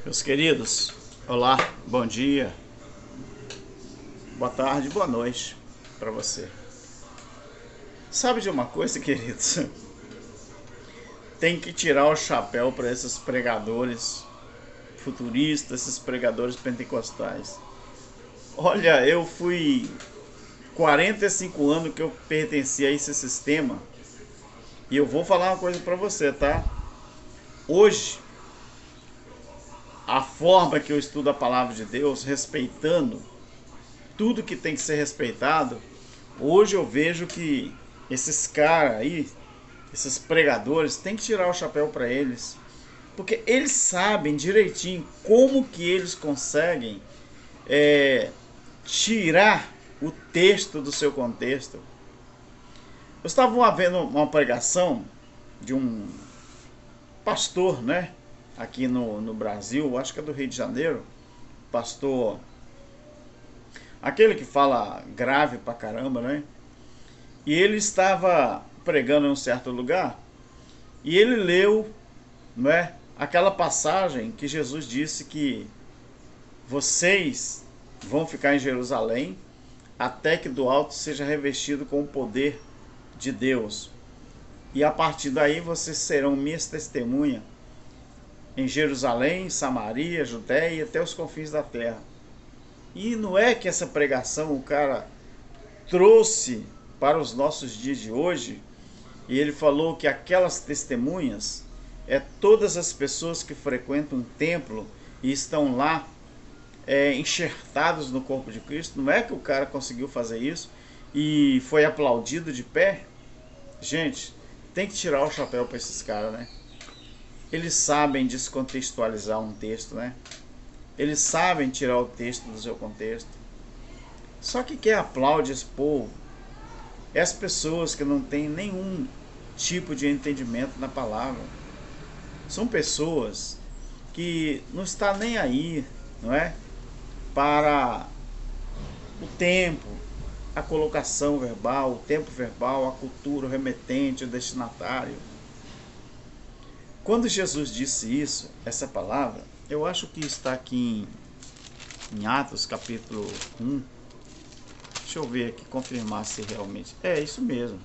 Meus queridos, olá, bom dia, boa tarde, boa noite para você. Sabe de uma coisa, queridos? Tem que tirar o chapéu para esses pregadores futuristas, esses pregadores pentecostais. Olha, eu fui 45 anos que eu pertenci a esse sistema e eu vou falar uma coisa para você, tá? Hoje, a forma que eu estudo a palavra de Deus, respeitando tudo que tem que ser respeitado, hoje eu vejo que esses caras aí, esses pregadores, tem que tirar o chapéu para eles, porque eles sabem direitinho como que eles conseguem é, tirar o texto do seu contexto. Eu estava vendo uma pregação de um pastor, né, aqui no Brasil, acho que é do Rio de Janeiro, pastor, aquele que fala grave pra caramba, né? E ele estava pregando em um certo lugar e ele leu, não é, aquela passagem que Jesus disse que vocês vão ficar em Jerusalém até que do alto seja revestido com o poder de Deus. E a partir daí vocês serão minhas testemunhas em Jerusalém, Samaria, Judéia e até os confins da terra. E não é que essa pregação o cara trouxe para os nossos dias de hoje, e ele falou que aquelas testemunhas é todas as pessoas que frequentam um templo e estão lá enxertados no corpo de Cristo. Não é que o cara conseguiu fazer isso e foi aplaudido de pé. Gente, tem que tirar o chapéu para esses caras, né? Eles sabem descontextualizar um texto, né? Eles sabem tirar o texto do seu contexto. Só que quem aplaude esse povo é as pessoas que não têm nenhum tipo de entendimento na palavra. São pessoas que não estão nem aí, não é? Para o tempo, a colocação verbal, o tempo verbal, a cultura, o remetente, o destinatário. Quando Jesus disse isso, essa palavra, eu acho que está aqui em Atos capítulo 1. Deixa eu ver aqui, confirmar se realmente é isso mesmo.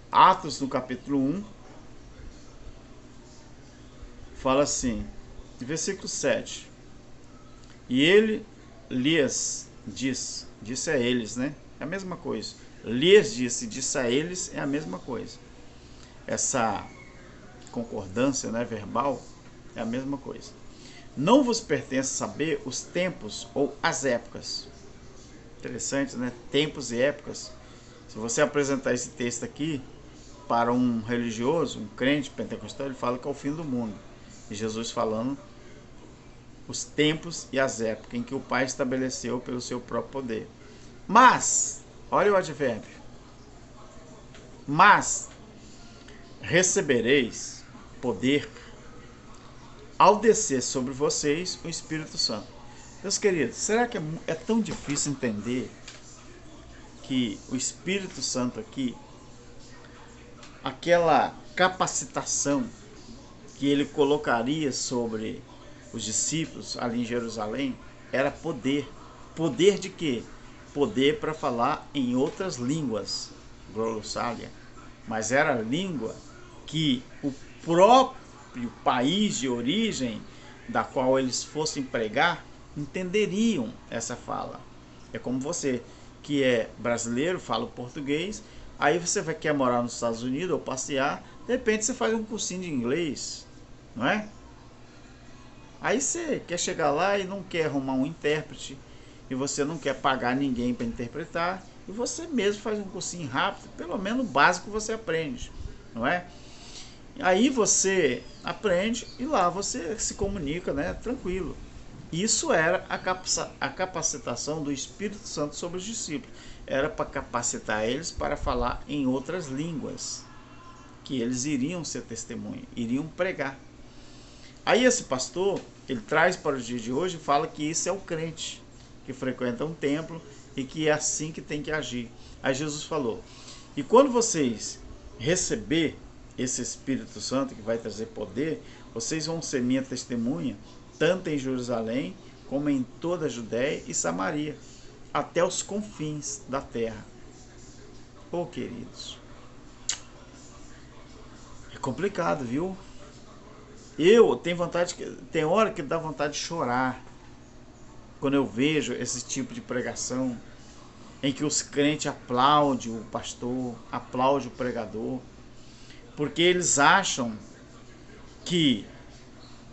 Atos no capítulo 1 fala assim, versículo 7. E ele lhes disse a eles, né? É a mesma coisa. Lhes disse a eles é a mesma coisa. Essa concordância, né, verbal é a mesma coisa. Não vos pertence saber os tempos ou as épocas. Interessante, né? Tempos e épocas. Se você apresentar esse texto aqui para um religioso, um crente pentecostal, ele fala que é o fim do mundo. E Jesus falando os tempos e as épocas em que o Pai estabeleceu pelo seu próprio poder. Mas, olha o advérbio. Mas recebereis poder ao descer sobre vocês o Espírito Santo. Meus queridos, será que é tão difícil entender que o Espírito Santo aqui, aquela capacitação que ele colocaria sobre os discípulos ali em Jerusalém, era poder. Poder de quê? Poder para falar em outras línguas, glossália. Mas era a língua que o próprio país de origem da qual eles fossem pregar entenderiam essa fala. É como você que é brasileiro, fala português, aí você quer morar nos Estados Unidos ou passear, de repente você faz um cursinho de inglês, não é? Aí você quer chegar lá e não quer arrumar um intérprete, e você não quer pagar ninguém para interpretar, e você mesmo faz um cursinho rápido, pelo menos o básico você aprende, não é? Aí você aprende e lá você se comunica, né, tranquilo. Isso era a capacitação do Espírito Santo sobre os discípulos. Era para capacitar eles para falar em outras línguas, que eles iriam ser testemunha, iriam pregar. Aí esse pastor, ele traz para o dia de hoje e fala que isso é o crente, que frequenta um templo e que é assim que tem que agir. Aí Jesus falou, e quando vocês receber esse Espírito Santo que vai trazer poder, vocês vão ser minha testemunha, tanto em Jerusalém, como em toda a Judéia e Samaria, até os confins da terra. Oh, queridos, é complicado, viu? Eu tenho vontade, tem hora que dá vontade de chorar quando eu vejo esse tipo de pregação, em que os crentes aplaudem o pastor, aplaudem o pregador, porque eles acham que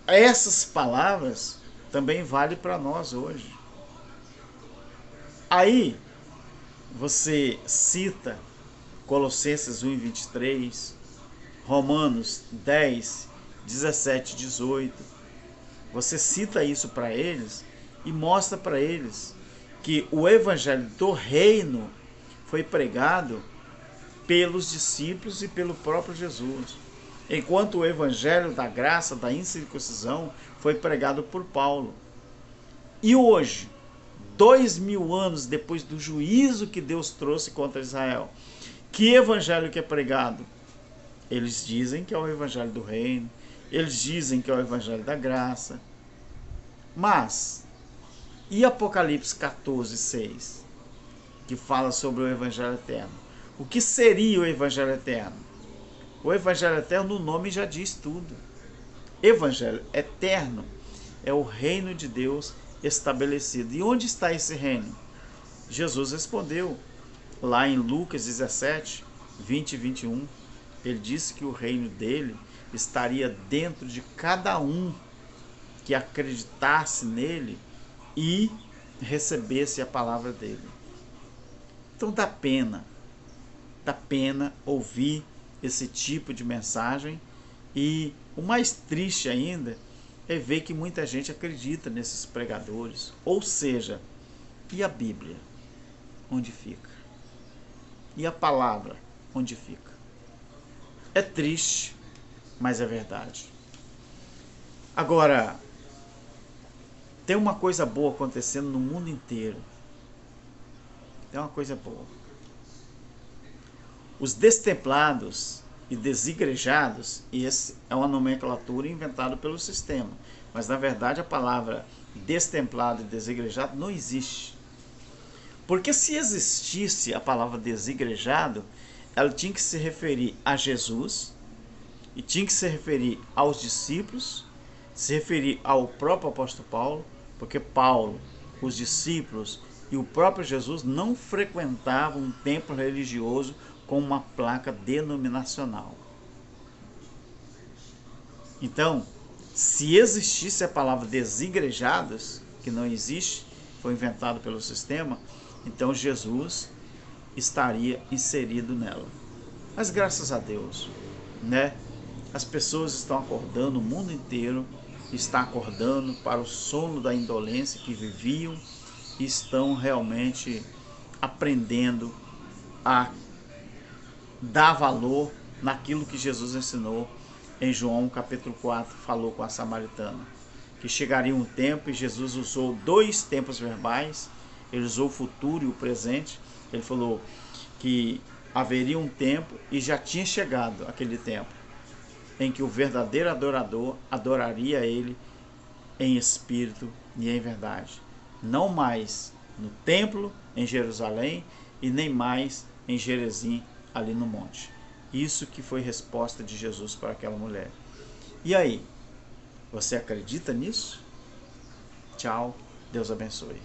essas palavras também valem para nós hoje. Aí você cita Colossenses 1:23, Romanos 10, 17, 18. Você cita isso para eles e mostra para eles que o evangelho do reino foi pregado pelos discípulos e pelo próprio Jesus, enquanto o evangelho da graça, da incircuncisão, foi pregado por Paulo. E hoje, 2000 anos depois do juízo que Deus trouxe contra Israel, que evangelho que é pregado? Eles dizem que é o evangelho do reino, eles dizem que é o evangelho da graça. Mas, e Apocalipse 14:6, que fala sobre o evangelho eterno? O que seria o evangelho eterno? O evangelho eterno, no nome já diz tudo. Evangelho eterno é o reino de Deus estabelecido. E onde está esse reino? Jesus respondeu lá em Lucas 17, 20 e 21. Ele disse que o reino dele estaria dentro de cada um que acreditasse nele e recebesse a palavra dele. Então dá pena ouvir esse tipo de mensagem, e o mais triste ainda é ver que muita gente acredita nesses pregadores. Ou seja, e a Bíblia? Onde fica? E a palavra? Onde fica? É triste, mas é verdade. Agora, tem uma coisa boa acontecendo no mundo inteiro. Tem uma coisa boa. Os destemplados e desigrejados, e essa é uma nomenclatura inventada pelo sistema, mas na verdade a palavra destemplado e desigrejado não existe. Porque se existisse a palavra desigrejado, ela tinha que se referir a Jesus, e tinha que se referir aos discípulos, se referir ao próprio apóstolo Paulo, porque Paulo, os discípulos e o próprio Jesus não frequentavam um templo religioso com uma placa denominacional. Então, se existisse a palavra desigrejados, que não existe, foi inventado pelo sistema, então Jesus estaria inserido nela. Mas graças a Deus, né? As pessoas estão acordando, o mundo inteiro está acordando para o sono da indolência que viviam e estão realmente aprendendo a dar valor naquilo que Jesus ensinou em João capítulo 4, falou com a samaritana, que chegaria um tempo, e Jesus usou dois tempos verbais, ele usou o futuro e o presente. Ele falou que haveria um tempo, e já tinha chegado aquele tempo, em que o verdadeiro adorador adoraria ele em espírito e em verdade, não mais no templo em Jerusalém e nem mais em Gerezim, ali no monte. Isso que foi resposta de Jesus para aquela mulher. E aí, você acredita nisso? Tchau, Deus abençoe.